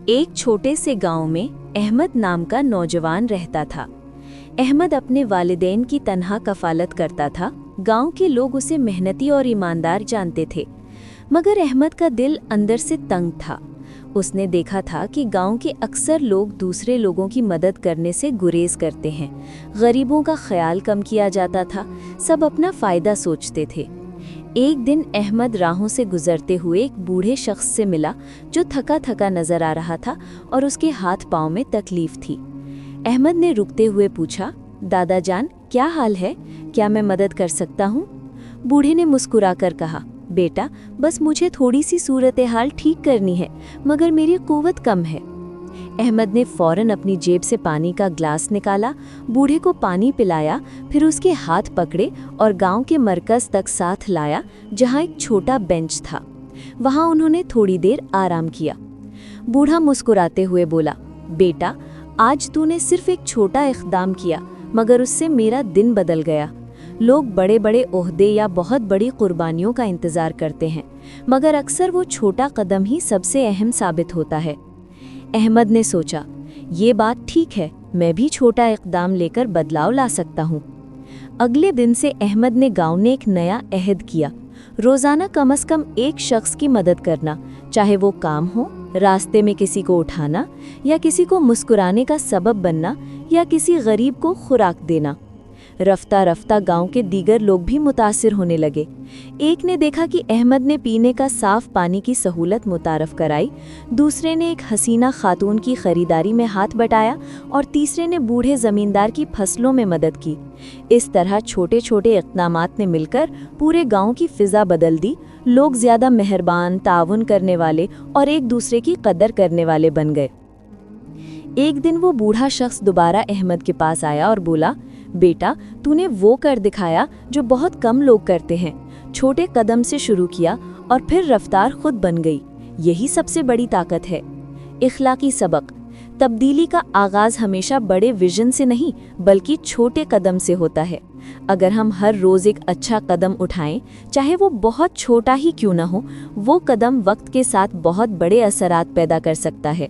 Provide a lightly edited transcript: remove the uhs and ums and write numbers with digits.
एक छोटे से गांव में अहमद नाम का नौजवान रहता था। अहमद अपने वालिदैन की तन्हा कफालत करता था। गांव के लोग उसे मेहनती और ईमानदार जानते थे, मगर अहमद का दिल अंदर से तंग था। उसने देखा था कि गांव के अक्सर लोग दूसरे लोगों की मदद करने से गुरेज करते हैं। गरीबों का ख्याल कम किया जाता था, सब अपना फ़ायदा सोचते थे। एक दिन अहमद राहों से गुजरते हुए एक बूढ़े शख्स से मिला जो थका थका नजर आ रहा था और उसके हाथ पांव में तकलीफ थी। अहमद ने रुकते हुए पूछा, दादा जान, क्या हाल है? क्या मैं मदद कर सकता हूँ? बूढ़े ने मुस्कुराकर कहा, बेटा, बस मुझे थोड़ी सी सूरत हाल ठीक करनी है, मगर मेरी कुव्वत कम है। अहमद ने फौरन अपनी जेब से पानी का ग्लास निकाला, बूढ़े को पानी पिलाया, फिर उसके हाथ पकड़े और गांव के मरकज तक साथ लाया, जहां एक छोटा बेंच था। वहां उन्होंने थोड़ी देर आराम किया। बूढ़ा मुस्कुराते हुए बोला, बेटा, आज तूने सिर्फ एक छोटा इक़दाम किया, मगर उससे मेरा दिन बदल गया। लोग बड़े बड़े ओहदे या बहुत बड़ी कुर्बानियों का इंतज़ार करते हैं, मगर अक्सर वो छोटा कदम ही सबसे अहम साबित होता है। अहमद ने सोचा, ये बात ठीक है, मैं भी छोटा इक़दाम लेकर बदलाव ला सकता हूँ। अगले दिन से अहमद ने गांव ने एक नया अहद किया, रोज़ाना कम से कम एक शख्स की मदद करना, चाहे वो काम हो, रास्ते में किसी को उठाना, या किसी को मुस्कुराने का सबब बनना, या किसी गरीब को खुराक देना। रफ्ता रफ्ता गांव के दीगर लोग भी मुतासिर होने लगे। एक ने देखा कि अहमद ने पीने का साफ पानी की सहूलत मुतारफ कराई, दूसरे ने एक हसीना खातून की खरीदारी में हाथ बटाया और तीसरे ने बूढ़े ज़मींदार की फसलों में मदद की। इस तरह छोटे छोटे इक़दामात ने मिलकर पूरे गांव की फ़िज़ा बदल दी। लोग ज़्यादा मेहरबान, ताउन करने वाले और एक दूसरे की कदर करने वाले बन गए। एक दिन वो बूढ़ा शख्स दोबारा अहमद के पास आया और बोला, बेटा, तूने वो कर दिखाया जो बहुत कम लोग करते हैं। छोटे कदम से शुरू किया और फिर रफ्तार खुद बन गई। यही सबसे बड़ी ताकत है। इखलाकी सबक: तब्दीली का आगाज़ हमेशा बड़े विजन से नहीं, बल्कि छोटे कदम से होता है। अगर हम हर रोज़ एक अच्छा कदम उठाएं, चाहे वो बहुत छोटा ही क्यों न हो, वो कदम वक्त के साथ बहुत बड़े असरात पैदा कर सकता है।